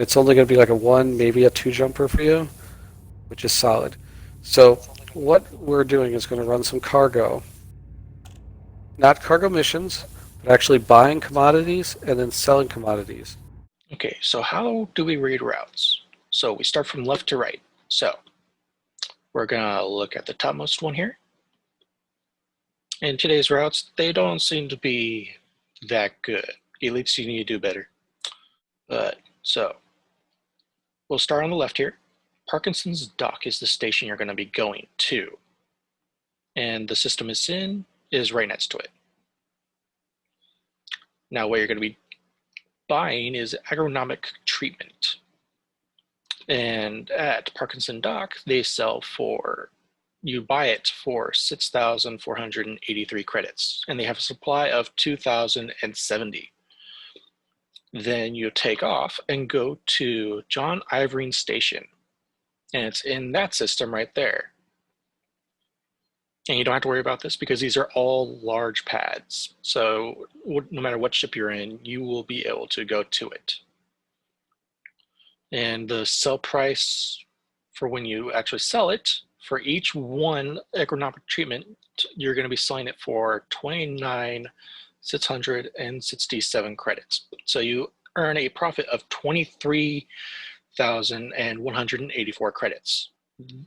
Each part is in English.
It's only going to be like a 1, maybe a 2 jumper for you, which is solid. So what we're doing is going to run some cargo. Not cargo missions, but actually buying commodities and then selling commodities. Okay, so how do we read routes? So we start from left to right. So we're gonna look at the topmost one here. In today's routes, they don't seem to be that good. Elites, you need to do better. So we'll start on the left here. Parkinson's Dock is the station you're gonna be going to. And the system it's in is right next to it. Now what you're gonna be buying is agronomic treatment. And at Parkinson Dock, they sell for, you buy it for 6,483 credits, and they have a supply of 2,070. Then you take off and go to John Ivorine Station, and it's in that system right there. And you don't have to worry about this because these are all large pads. So no matter what ship you're in, you will be able to go to it. And the sell price for when you actually sell it, for each one agronomic treatment, you're going to be selling it for 29,667 credits. So you earn a profit of 23,184 credits.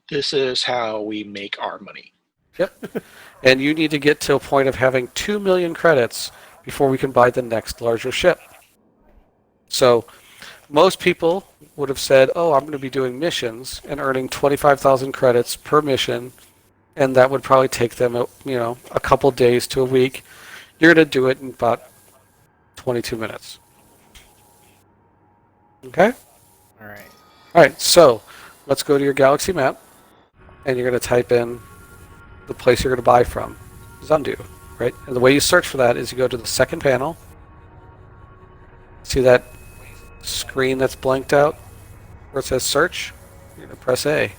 This is how we make our money. Yep. And you need to get to a point of having 2 million credits before we can buy the next larger ship. So most people would have said, oh, I'm going to be doing missions and earning 25,000 credits per mission, and that would probably take them, a couple days to a week. You're going to do it in about 22 minutes. Okay? All right. All right, so let's go to your galaxy map, and you're going to type in the place you're going to buy from, Zundu, right? And the way you search for that is you go to the second panel. See that screen that's blanked out where it says search? You're going to press A.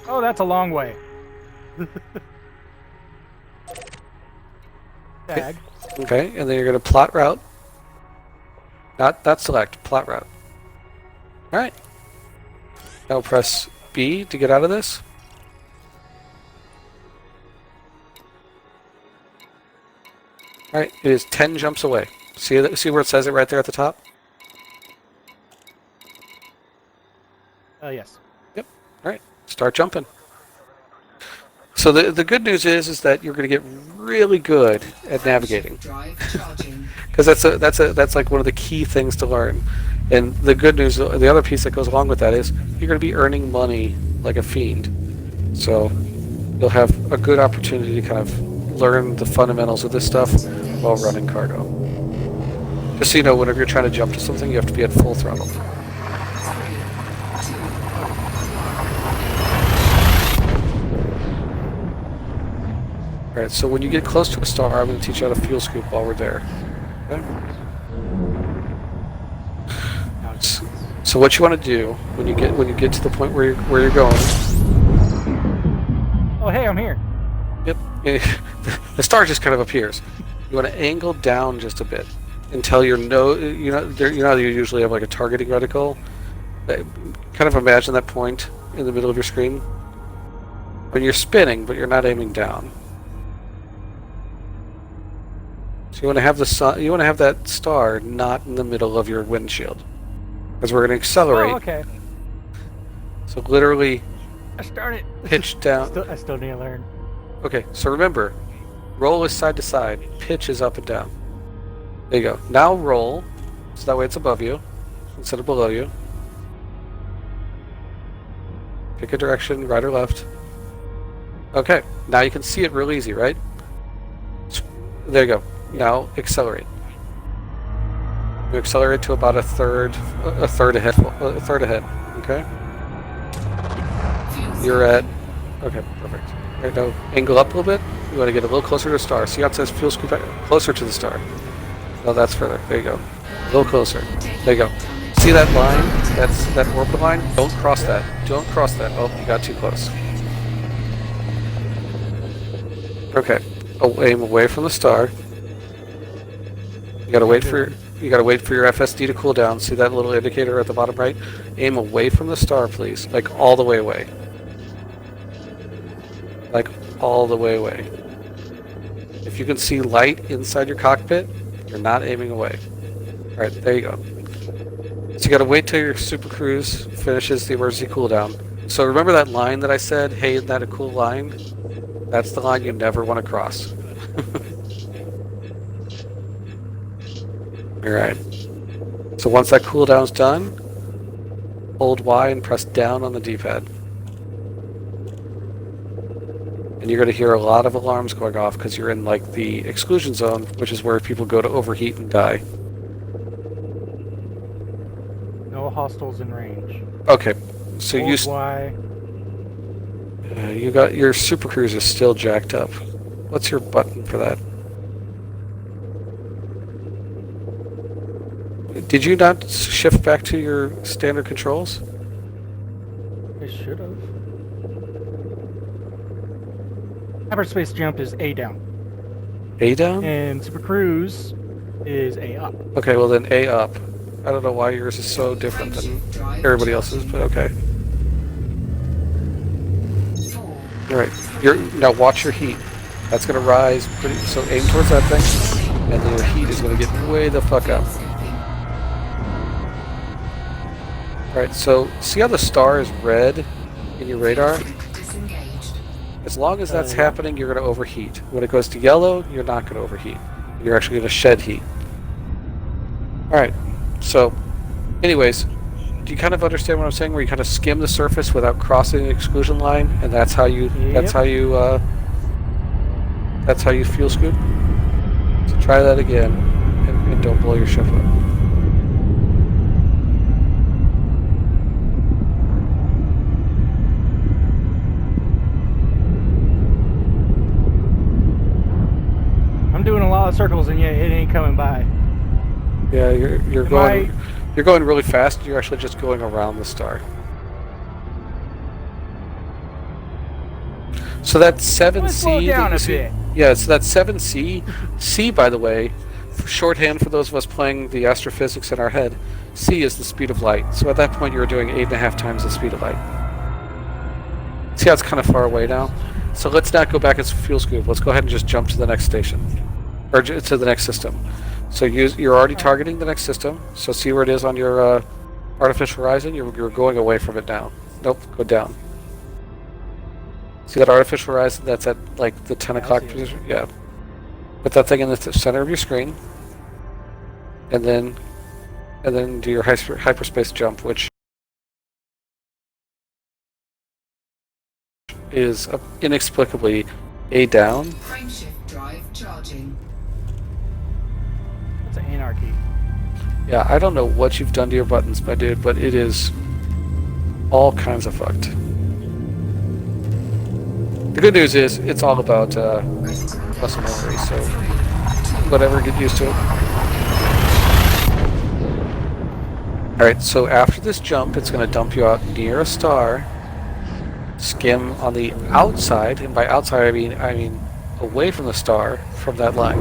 Oh, that's a long way. Tag. Okay, and then you're going to plot route. Not select, plot route. Alright. Now press B to get out of this. Alright, it is 10 jumps away. See where it says it right there at the top? Yes. Yep. Alright, start jumping. So the good news is that you're going to get really good at navigating, because that's like one of the key things to learn. And the good news, the other piece that goes along with that is you're going to be earning money like a fiend. So you'll have a good opportunity to kind of learn the fundamentals of this stuff while running cargo. Just so you know, whenever you're trying to jump to something, you have to be at full throttle. Alright, so when you get close to a star, I'm going to teach you how to fuel scoop while we're there. Okay? So what you want to do when you get to the point where you're going. Oh, hey, I'm here. Yep. The star just kind of appears. You want to angle down just a bit until you usually have like a targeting reticle. Kind of imagine that point in the middle of your screen when you're spinning, but you're not aiming down. So you want to have that star not in the middle of your windshield, because we're going to accelerate. Oh, okay. So literally, I started. Pitch down. I still need to learn. Okay, so remember, roll is side to side, pitch is up and down. There you go. Now roll, So that way it's above you instead of below you. Pick a direction, right or left. Okay, now you can see it real easy, right? There you go. Now accelerate. You accelerate to about a third ahead. Okay. You're at. Okay, perfect. Right now, angle up a little bit. You want to get a little closer to the star. See how it says fuel scoop closer to the star. No, that's further. There you go. A little closer. There you go. See that line? That's that orbit line. Don't cross that. Don't cross that. Oh, you got too close. Okay. Oh, aim away from the star. You gotta wait for your FSD to cool down. See that little indicator at the bottom right? Aim away from the star, please. Like all the way away. Like all the way away. If you can see light inside your cockpit, you're not aiming away. Alright, there you go. So you gotta wait till your super cruise finishes the emergency cooldown. So remember that line that I said, hey, isn't that a cool line? That's the line you never want to cross. Alright. So once that cooldown's done, hold Y and press down on the D-pad. And you're going to hear a lot of alarms going off because you're in like the exclusion zone, which is where people go to overheat and die. No hostiles in range. Okay, so Hold Y. you got your super cruise is still jacked up. What's your button for that? Did you not shift back to your standard controls? It should have. Hyperspace jump is A down. A down? And super cruise is A up. Okay, well then A up. I don't know why yours is so different than everybody else's, but okay. Alright, now watch your heat. That's gonna rise pretty, so aim towards that thing, and then your heat is gonna get way the fuck up. Alright, so see how the star is red in your radar? As long as that's happening, you're going to overheat. When it goes to yellow, you're not going to overheat. You're actually going to shed heat. Alright, so anyways, do you kind of understand what I'm saying? Where you kind of skim the surface without crossing the exclusion line, and that's how you that's how you fuel scoop? So try that again, and don't blow your ship up. Doing a lot of circles and yet it ain't coming by. Yeah, you're going really fast. You're actually just going around the star. So that 7C slow down that you a bit. see, yeah, so that 7C, C by the way, shorthand for those of us playing the astrophysics in our head, C is the speed of light. So at that point you were doing 8.5 times the speed of light. See how it's kind of far away now? So let's not go back as fuel scoop. Let's go ahead and just jump to the next station. Or to the next system. So you're already targeting the next system. So see where it is on your artificial horizon? You're going away from it now. Nope, go down. See that artificial horizon? That's at like the 10 o'clock position? Yeah. Put that thing in the center of your screen. And then do your hyperspace jump, which is inexplicably A down. Frameshift drive charging. It's an anarchy. Yeah, I don't know what you've done to your buttons, my dude, but it is all kinds of fucked. The good news is it's all about muscle memory, so whatever, get used to it. Alright, so after this jump, it's going to dump you out near a star, skim on the outside, and by outside I mean away from the star, from that line.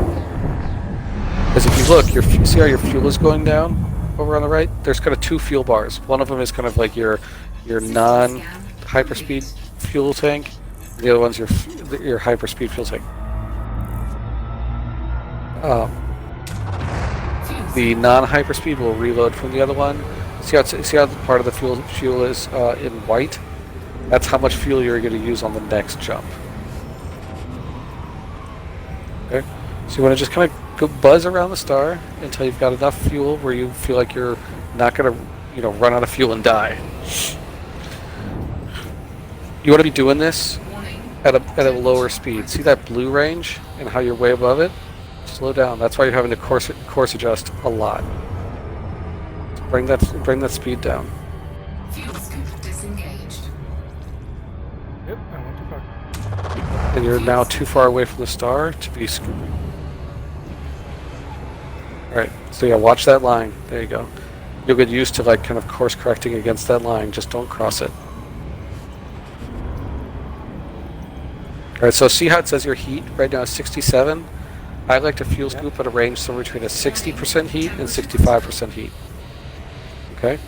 Because if you look, see how your fuel is going down over on the right? There's kind of two fuel bars. One of them is kind of like your non-hyperspeed fuel tank. The other one's your hyperspeed fuel tank. The non-hyperspeed will reload from the other one. See how the part of the fuel is in white? That's how much fuel you're going to use on the next jump. Okay, so you want to just kind of Go buzz around the star until you've got enough fuel where you feel like you're not going to, run out of fuel and die. You want to be doing this Warning. at a lower speed. See that blue range and how you're way above it? Slow down. That's why you're having to course adjust a lot. Bring that speed down. Fuel scoop disengaged. Yep, I went too far. And you're now too far away from the star to be scooping. Alright, so yeah, watch that line. There you go. You'll get used to kind of course correcting against that line. Just don't cross it. Alright, so see how it says your heat right now is 67? I like to fuel scoop at a range somewhere between a 60% heat and 65% heat. Okay?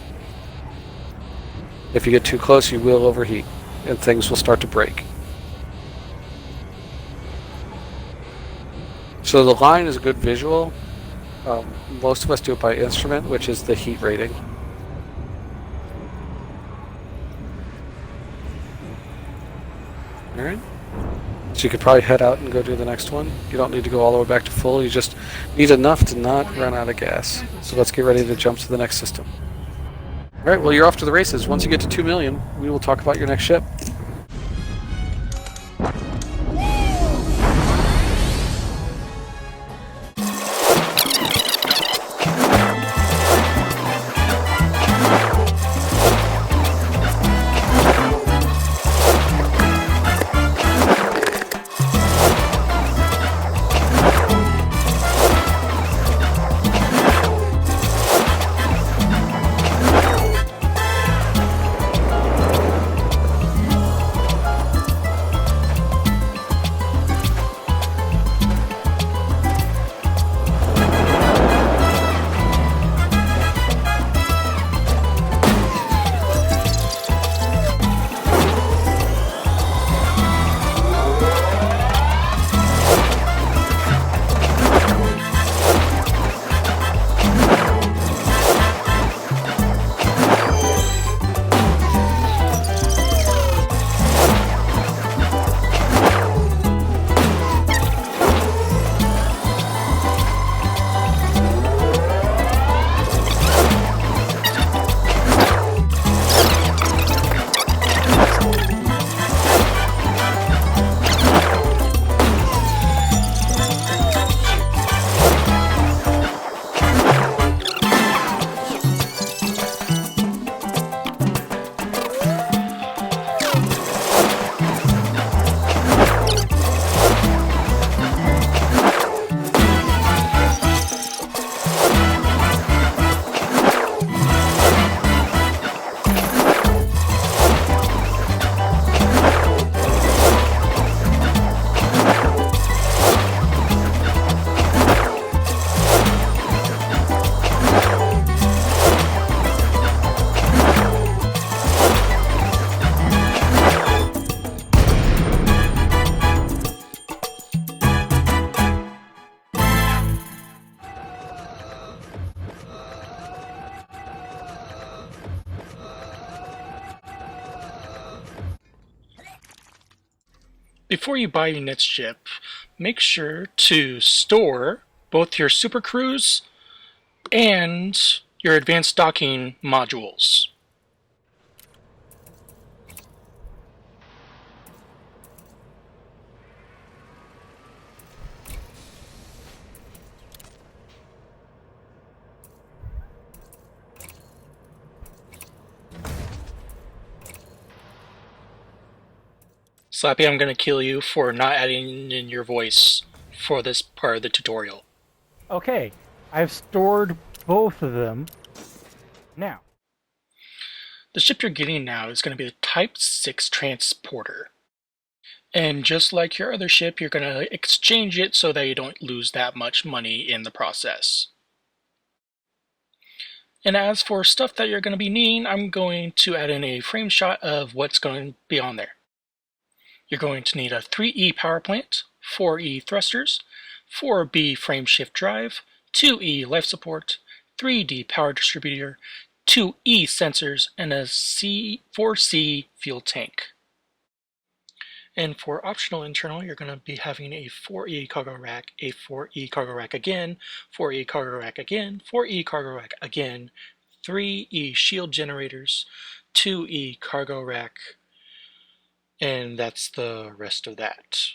If you get too close, you will overheat, and things will start to break. So the line is a good visual. Most of us do it by instrument, which is the heat rating. Alright. So you could probably head out and go do the next one. You don't need to go all the way back to full. You just need enough to not run out of gas. So let's get ready to jump to the next system. Alright, well, you're off to the races. Once you get to 2 million, we will talk about your next ship. Before you buy your next ship, make sure to store both your Super Cruise and your advanced docking modules. Slappy, I'm going to kill you for not adding in your voice for this part of the tutorial. Okay, I've stored both of them. Now, The ship you're getting now is going to be the Type 6 transporter. And just like your other ship, you're going to exchange it so that you don't lose that much money in the process. And as for stuff that you're going to be needing, I'm going to add in a frame shot of what's going to be on there. You're going to need a 3E power plant, 4E thrusters, 4B frame shift drive, 2E life support, 3D power distributor, 2E sensors, and a 4C fuel tank. And for optional internal, you're going to be having a 4E cargo rack, a 4E cargo rack again, 4E cargo rack again, 4E cargo rack again, 3E shield generators, 2E cargo rack, and that's the rest of that.